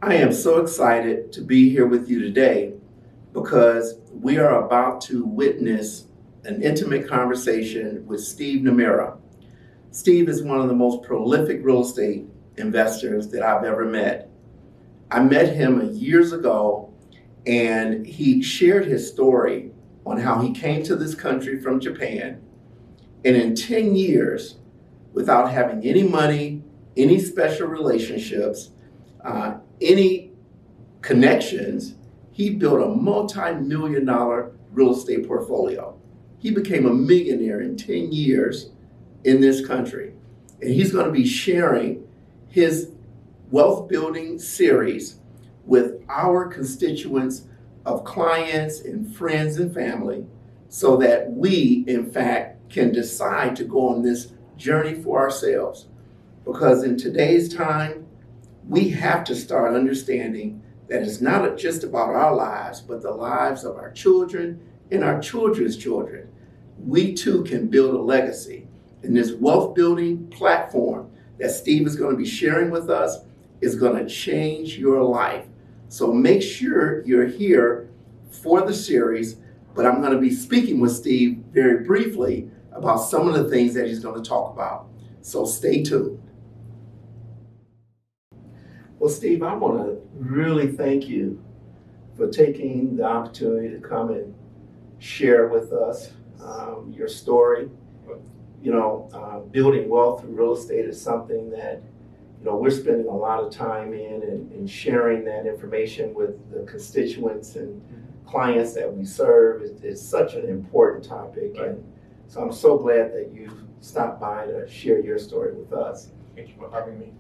I am so excited to be here with you today because we are about to witness an intimate conversation with Steve Nomura. Steve is one of the most prolific real estate investors that I've ever met. I met him years ago and he shared his story on how he came to this country from Japan. And in 10 years, without having any money, any special relationships, any connections, he built a multi-million-dollar real estate portfolio. He became a millionaire in 10 years in this country. And he's going to be sharing his wealth building series with our constituents of clients and friends and family so that we, in fact, can decide to go on this journey for ourselves. Because in today's time, we have to start understanding that it's not just about our lives, but the lives of our children and our children's children. We too can build a legacy. And this wealth building platform that Steve is going to be sharing with us is going to change your life. So make sure you're here for the series, but I'm going to be speaking with Steve very briefly about some of the things that he's going to talk about. So stay tuned. Well, Steve, I want to really thank you for taking the opportunity to come and share with us your story. Building wealth through real estate is something that we're spending a lot of time in and sharing that information with the constituents and clients that we serve is such an important topic. Right. And so I'm so glad that you stopped by to share your story with us. Thank you for having me.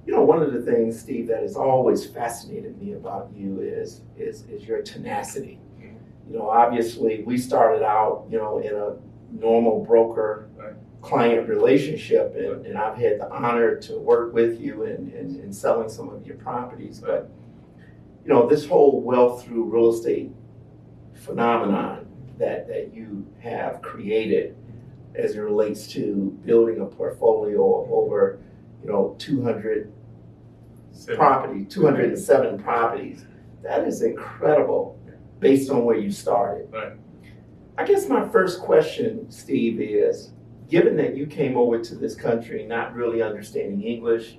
One of the things, Steve, that has always fascinated me about you is your tenacity. Obviously, we started out, in a normal broker Right. client relationship, and, Right. and I've had the honor to work with you in selling some of your properties. But, this whole wealth through real estate phenomenon that you have created as it relates to building a portfolio of over 207 properties. That is incredible based on where you started. Right. I guess my first question, Steve, is given that you came over to this country not really understanding English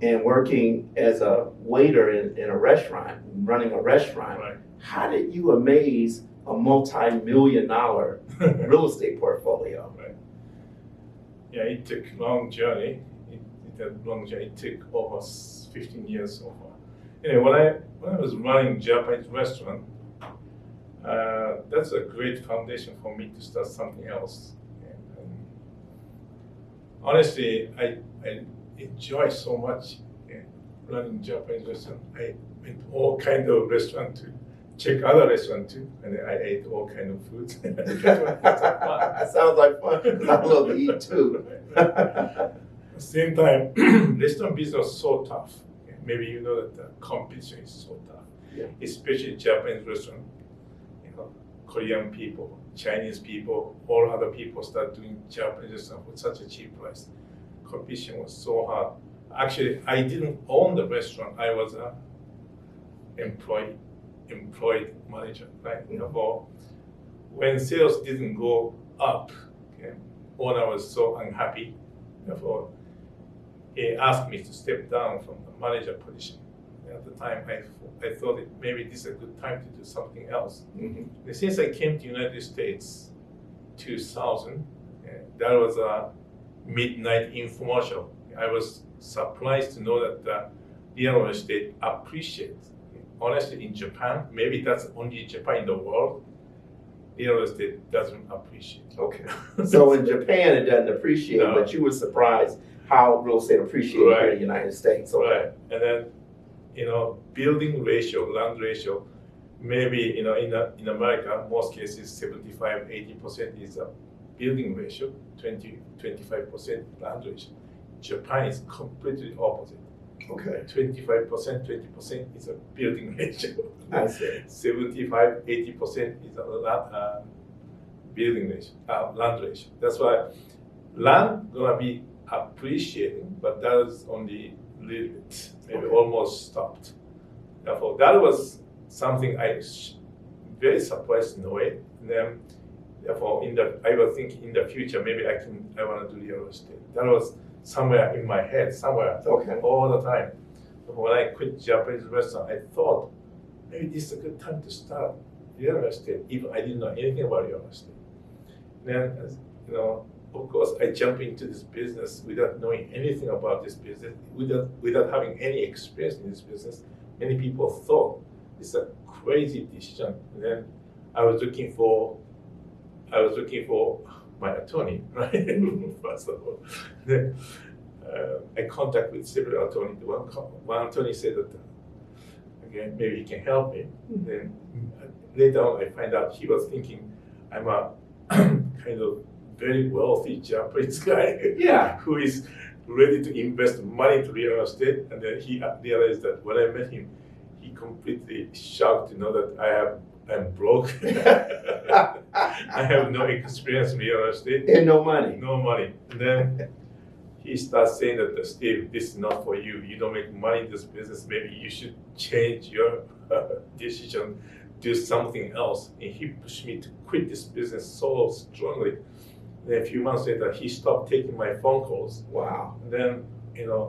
and working as a waiter in a restaurant, running a restaurant, Right. how did you amaze a multi-million-dollar real estate portfolio? Right. Yeah, it took a long journey. It took over 15 years so far. When I was running Japanese restaurant, that's a great foundation for me to start something else. And honestly, I enjoy so much running Japanese restaurant. I went to all kind of restaurant to check other restaurant too, and I ate all kind of food. That sounds like fun, because I love to eat too. At the same time, restaurant business is so tough. Maybe you know that the competition is so tough, Yeah. especially Japanese restaurant. Korean people, Chinese people, all other people start doing Japanese restaurant for such a cheap price. Competition was so hard. Actually, I didn't own the restaurant. I was a employed manager, right? For when sales didn't go up, owner was so unhappy. Therefore, he asked me to step down from the manager position. At the time, I thought maybe this is a good time to do something else. Mm-hmm. Since I came to United States 2000, that was a midnight infomercial. I was surprised to know that the real estate appreciates. Honestly, in Japan, maybe that's only Japan in the world, real estate doesn't appreciate. Okay. So in Japan, it doesn't appreciate, No. but you were surprised how real estate appreciates here in the United States. Okay. Right. And then, building ratio, land ratio, maybe, in America, most cases 75, 80% is a building ratio, 20-25% land ratio. Japan is completely opposite. Okay. 25%, 20% is a building ratio. I see. 75, 80% is a building ratio, land ratio. That's why land gonna be appreciating, but that is only little bit, maybe Okay. almost stopped. So that was something I was very surprised in a way. And then, therefore, I was thinking in the future maybe I want to do real estate. That was somewhere in my head, somewhere Okay. all the time. When I quit Japanese restaurant, I thought maybe this is a good time to start real estate, even I didn't know anything about real estate. Then, of course, I jumped into this business without knowing anything about this business, without having any experience in this business. Many people thought it's a crazy decision. And then I was looking for my attorney, right? First of all, then I contacted with several attorneys. One attorney said that, again, maybe he can help me. Then later on, I find out he was thinking I'm a kind of very wealthy Japanese guy Yeah. who is ready to invest money to real estate. And then he realized that when I met him, he completely shocked to know that I'm broke. I have no experience in real estate. And no money. No money. And then he starts saying that, Steve, this is not for you. You don't make money in this business. Maybe you should change your decision, do something else. And he pushed me to quit this business so strongly. Then a few months later, he stopped taking my phone calls. Wow. And then,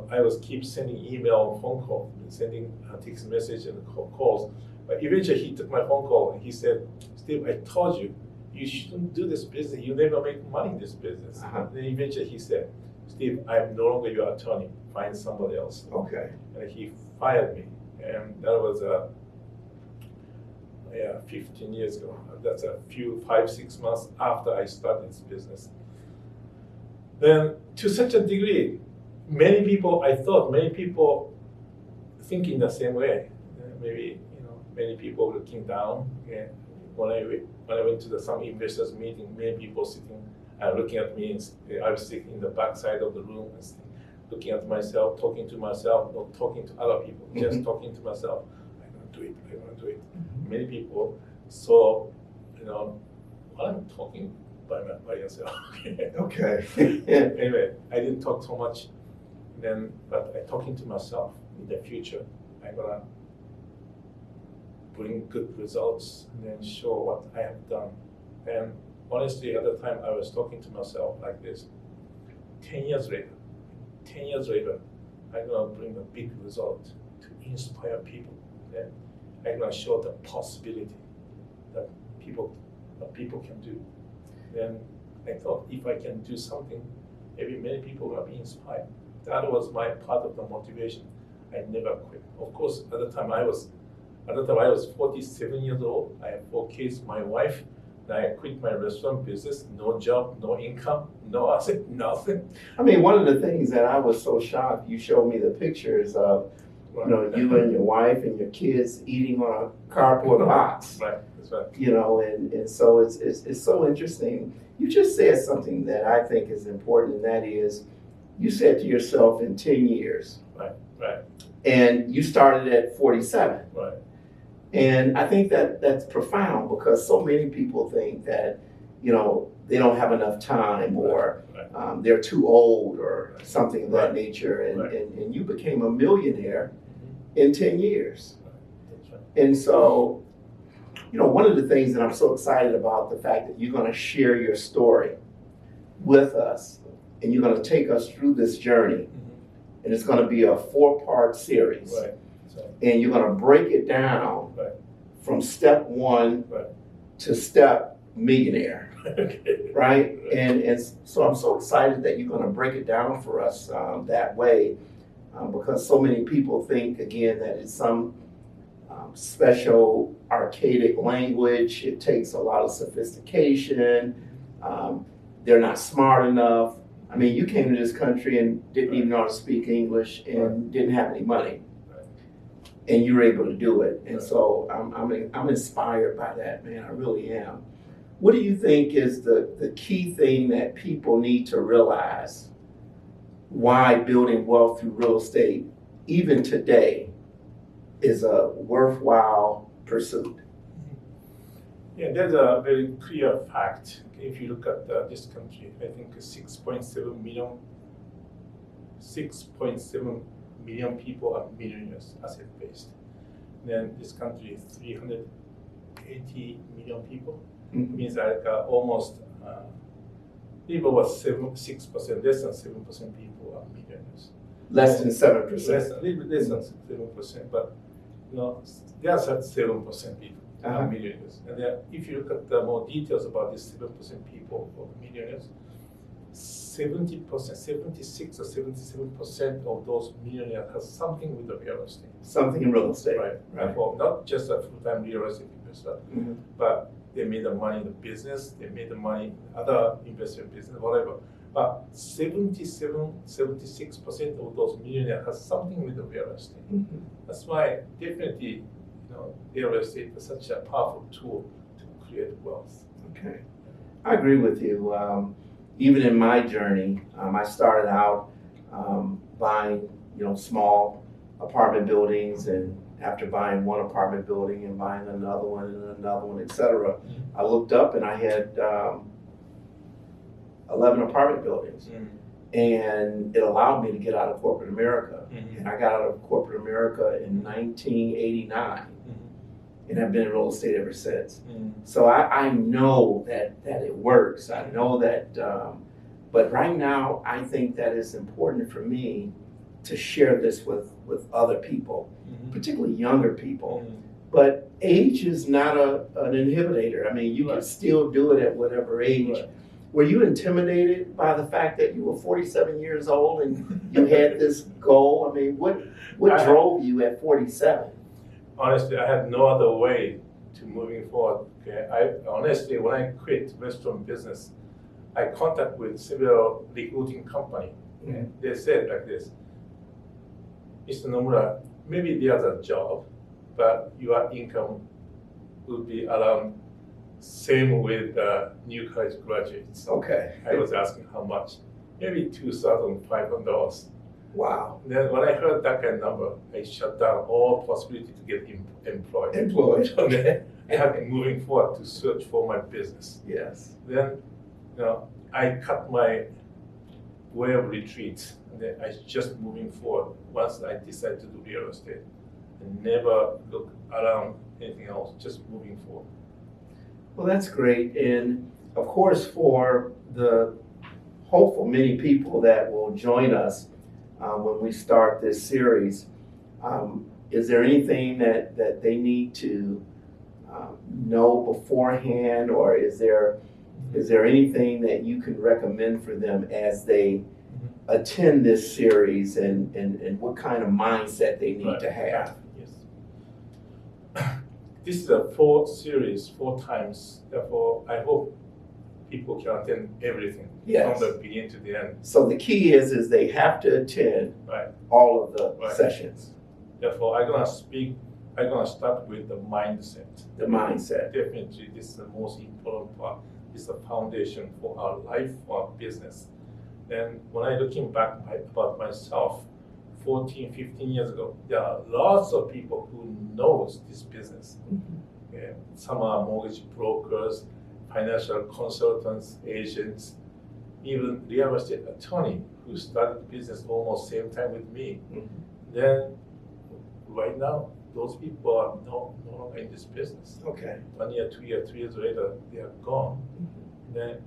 I was keep sending email and phone call, sending text message and calls. But eventually he took my phone call and he said, Steve, I told you, you shouldn't do this business. You never make money in this business. Uh-huh. Then eventually he said, Steve, I'm no longer your attorney. Find somebody else. Okay. And he fired me. And that was 15 years ago. That's 5-6 months after I started this business. Then to such a degree, I thought many people think in the same way. Maybe, many people looking down. Yeah. When I went to some investors meeting, many people sitting, looking at me. And I was sitting in the back side of the room, and looking at myself, talking to myself, not talking to other people, just talking to myself. I'm gonna do it. I'm gonna do it. Many people saw, what I'm talking by yourself. Okay. Anyway, I didn't talk so much then, but I'm talking to myself. In the future, I'm gonna bring good results and then show what I have done. And honestly, at the time, I was talking to myself like this. 10 years later, I'm gonna bring a big result to inspire people. And I'm gonna show the possibility that people can do. Then I thought, if I can do something, maybe many people will be inspired. That was my part of the motivation. I never quit. Of course, at the time I was 47 years old. I have 4 kids, my wife. Then I quit my restaurant business, no job, no income, no asset, nothing. I mean, one of the things that I was so shocked, you showed me the pictures of, you and your wife and your kids eating on a cardboard box. Right, that's right. And so it's so interesting. You just said something that I think is important, and that is, you said to yourself in 10 years. Right. And you started at 47. Right. And I think that's profound, because so many people think that, they don't have enough time, or they're too old, or something of that nature. And you became a millionaire in 10 years. That's right. And so, one of the things that I'm so excited about, the fact that you're going to share your story with us, and you're going to take us through this journey. And it's going to be a 4-part series. Right. And you're going to break it down from step 1 to step millionaire. Okay. Right? And so I'm so excited that you're going to break it down for us that way, because so many people think, again, that it's some special archaic language. It takes a lot of sophistication. They're not smart enough. I mean, you came to this country and didn't even know how to speak English and didn't have any money, and you were able to do it. And so I'm inspired by that, man. I really am. What do you think is the key thing that people need to realize why building wealth through real estate, even today, is a worthwhile pursuit? Yeah, there's a very clear fact. If you look at this country, I think 6.7 million people are millionaires, asset-based. then this country is 380 million people. Mhm. Means like almost people was 6%, less than 7% people are millionaires. Less than Less 7%. than, a little bit less than 7%, but there are 7% people Uh-huh. are millionaires. And then if you look at the more details about these 7% people of millionaires, 70%, 76 or 77% of those millionaires have something with the real estate. Something in real estate. Right. Right. Well, not just a full-time real estate investor, Mhm. but they made the money in the business, they made the money in other investment business, whatever. But 77, 76% of those millionaires have something with the real estate. Mhm. That's why definitely, real estate is such a powerful tool to create wealth. Okay. I agree with you. Even in my journey, I started out buying, small apartment buildings, and after buying one apartment building and buying another one and another one, etc., I looked up and I had 11 apartment buildings, and it allowed me to get out of corporate America. Mhm. And I got out of corporate America in 1989, and I've been in real estate ever since. So I know that it works. I know that, but right now I think that it's important for me to share this with other people, particularly younger people. But age is not an inhibitor. I mean, you can still do it at whatever age. Right. Were you intimidated by the fact that you were 47 years old and you had this goal? I mean, what drove you at 47? Honestly, I had no other way to moving forward. Okay, honestly, when I quit restaurant business, I contact with several recruiting company. Okay? They said like this, Mr. Nomura, maybe there's a job, but your income will be around same with new college graduates. Okay. I was asking how much, maybe $2,500. Wow. Then when I heard that kind of number, I shut down all possibility to get employed. Employed. Okay. I have been moving forward to search for my business. Yes. Then, I cut my way of retreat, and then I just moving forward. Once I decided to do real estate, and never look around anything else, just moving forward. Well, that's great. And of course, for the hopeful many people that will join us when we start this series, is there anything that they need to know beforehand, or is there anything that you can recommend for them as they attend this series, and what kind of mindset they need to have? Yes. This is a 4 series, 4 times. Therefore, I hope people can attend everything Yes. from the beginning to the end. So the key is they have to attend Right. all of the Right. sessions, Therefore, I'm gonna start with the mindset. the mindset. Definitely, this is the most important part. It's the foundation for our life, for our business. And when I looking back about myself, 14, 15 years ago, there are lots of people who knows this business. Yeah. Some are mortgage brokers, financial consultants, agents, even real estate attorney who started business almost same time with me. Mhm. Then, right now, those people are no longer in this business. Okay. 1 year, 2 years, 3 years later, they are gone. Then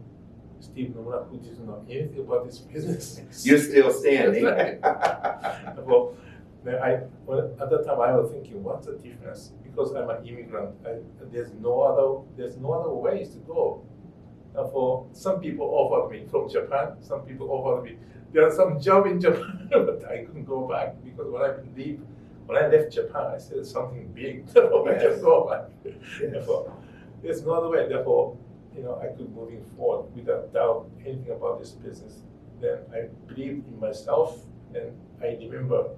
Steve Nomura, who didn't know anything about this business. You're still standing. Well, at that time I was thinking, what's the difference? Because I'm an immigrant, there's no other ways to go. Therefore, some people offered me from Japan. Some people offered me. There are some job in Japan, but I couldn't go back because when I left Japan, I said something big. Therefore, I just go back. Yes. Therefore, there's no other way. Therefore, I could moving forward without doubt anything about this business. Then I believed in myself, and I remember,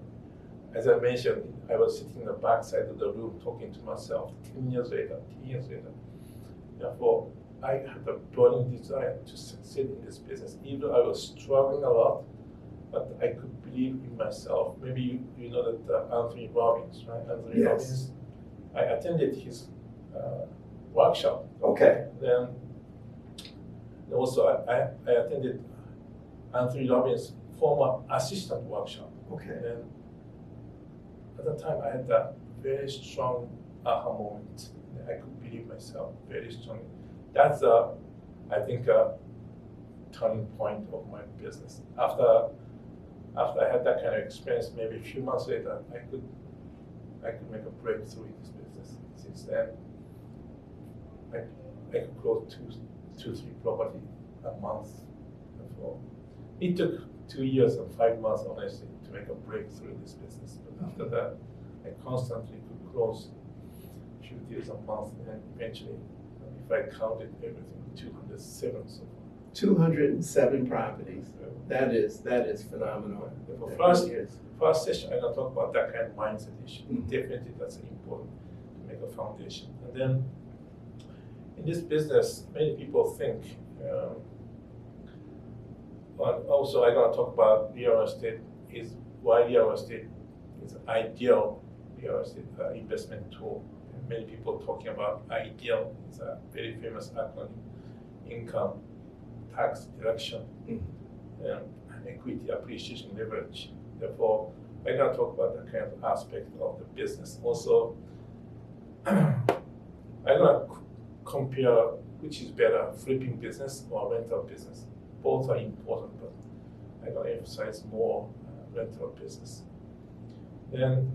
as I mentioned, I was sitting in the back side of the room talking to myself 10 years later. Therefore, I had a burning desire to succeed in this business. Even though I was struggling a lot, but I could believe in myself. Maybe you know that Anthony Robbins, right? Anthony Yes. Robbins. I attended his workshop. Okay. Then also I attended Anthony Robbins' former assistant workshop. Okay. And at the time I had a very strong aha moment. I could believe myself very strongly. That's I think a turning point of my business. After I had that kind of experience, maybe a few months later, I could make a breakthrough in this business. Since then, I could grow two, 3 property a month. It took 2 years and 5 months, honestly, to make a breakthrough in this business. But after that, I constantly could close a few deals a month, and eventually, if I counted everything, 207 so far. 207 properties. That is phenomenal. First session, I'm gonna talk about that kind of mindset issue. Definitely, that's important to make a foundation. And then, in this business, many people think. Also, I'm gonna talk about real estate. Is why real estate is ideal real estate investment tool. And many people talking about ideal. It's a very famous acronym. Income, tax deduction, and equity appreciation leverage. Therefore, I'm going to talk about that kind of aspect of the business. Also, I'm going to compare which is better, flipping business or rental business. Both are important, but I'm going to emphasize more rental business. Then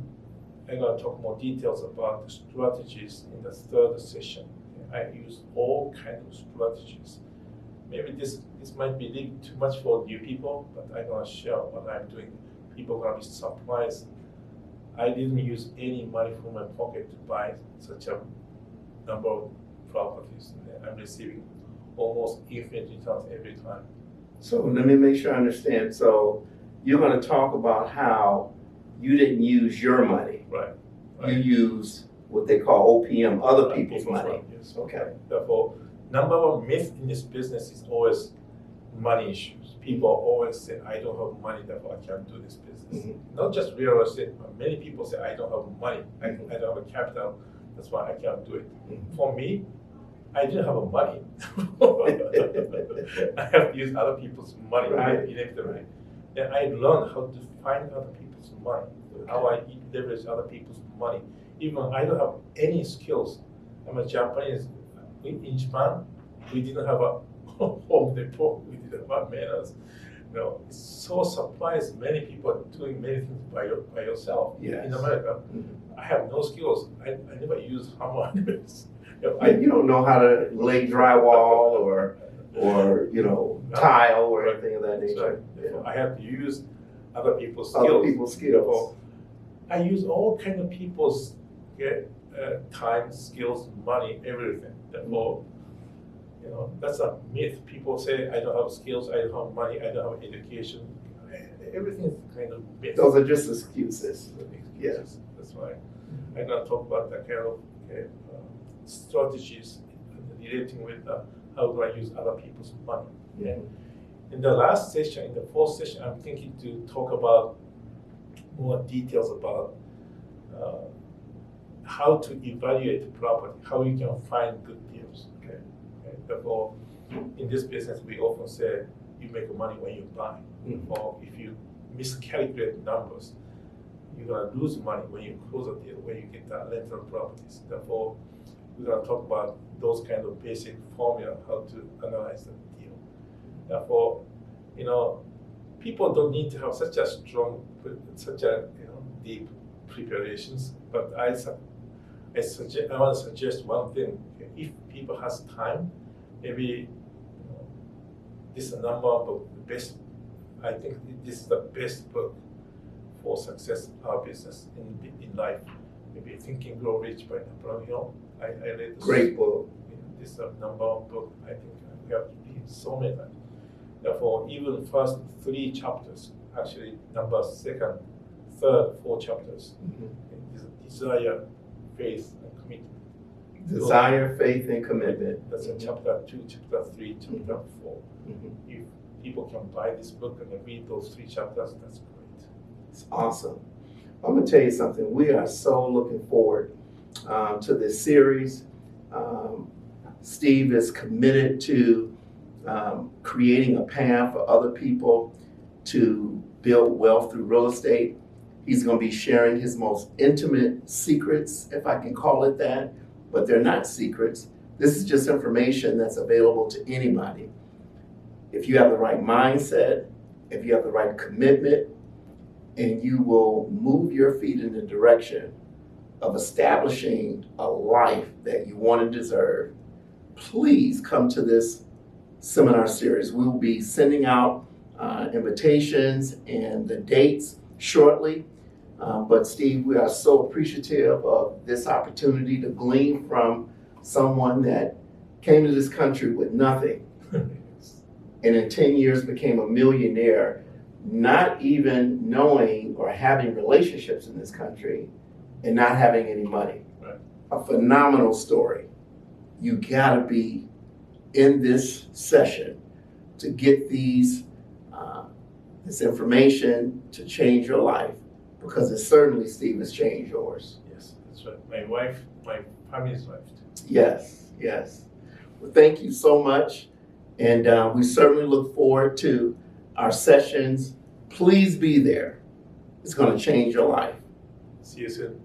I'm going to talk more details about the strategies in the third session. I use all kinds of strategies. Maybe this might be a little too much for new people, but I'm going to share what I'm doing. People are going to be surprised. I didn't use any money from my pocket to buy such a number of properties. I'm receiving almost infinite returns every time. So let me make sure I understand. So you're going to talk about how you didn't use your money. Right. You use what they call OPM, other people's money. Yes. Okay. Therefore, number one myth in this business is always money issues. People always say, I don't have money, therefore I can't do this business. Not just real estate, but many people say, I don't have money, I don't have a capital, that's why I can't do it. For me, I didn't have money. I have to use other people's money, right? Inevitably. Then I learned how to find other people's money, how I leverage other people's money. Even I don't have any skills. I'm a Japanese. In Japan, we didn't have a home depot. We didn't have manners. It's so surprised many people are doing many things by yourself. Yes. In America, I have no skills. I never use hammer. You don't know how to lay drywall or tile or anything of that nature. I have to use other people's skills. I use all kind of people's time, skills, money, everything. Therefore, that's a myth. People say, I don't have skills, I don't have money, I don't have education. Everything is kind of myth. Those are just excuses. Yes. That's why I'm going to talk about that kind of strategies relating with how do I use other people's money. In the last session, in the fourth session, I'm thinking to talk about more details about how to evaluate property, how you can find good deals. Okay. Therefore, in this business, we often say you make money when you buy, or if you miscalculate numbers, you're gonna lose money when you close a deal, when you get the rental properties. Therefore, we're gonna talk about those kind of basic formula how to analyze the deal. Therefore, people don't need to have such a deep preparations, but I want to suggest one thing. If people has time, maybe this is a number of the best. I think this is the best book for success in our business in life. Maybe Think and Grow Rich by Napoleon Hill. I read this. Great book. This is a number one book. I think we have read so many times. Therefore, even first 3 chapters, actually number second, third, 4 chapters. Desire, faith, and commitment. Desire, faith, and commitment. That's in chapter 2, chapter 3, chapter 4. If people can buy this book and read those 3 chapters, that's great. It's awesome. I'm going to tell you something. We are so looking forward to this series. Steve is committed to creating a path for other people to build wealth through real estate. He's going to be sharing his most intimate secrets, if I can call it that, but they're not secrets. This is just information that's available to anybody. If you have the right mindset, if you have the right commitment, and you will move your feet in the direction of establishing a life that you want and deserve, please come to this seminar series. We will be sending out invitations and the dates shortly. But Steve, we are so appreciative of this opportunity to glean from someone that came to this country with nothing and in 10 years became a millionaire, not even knowing or having relationships in this country and not having any money. Right. A phenomenal story. You gotta be in this session to get this information to change your life, because it certainly, Steve, has changed yours. Yes, that's right. My family's life too. Yes, yes. Well, thank you so much. And we certainly look forward to our sessions. Please be there. It's going to change your life. See you soon.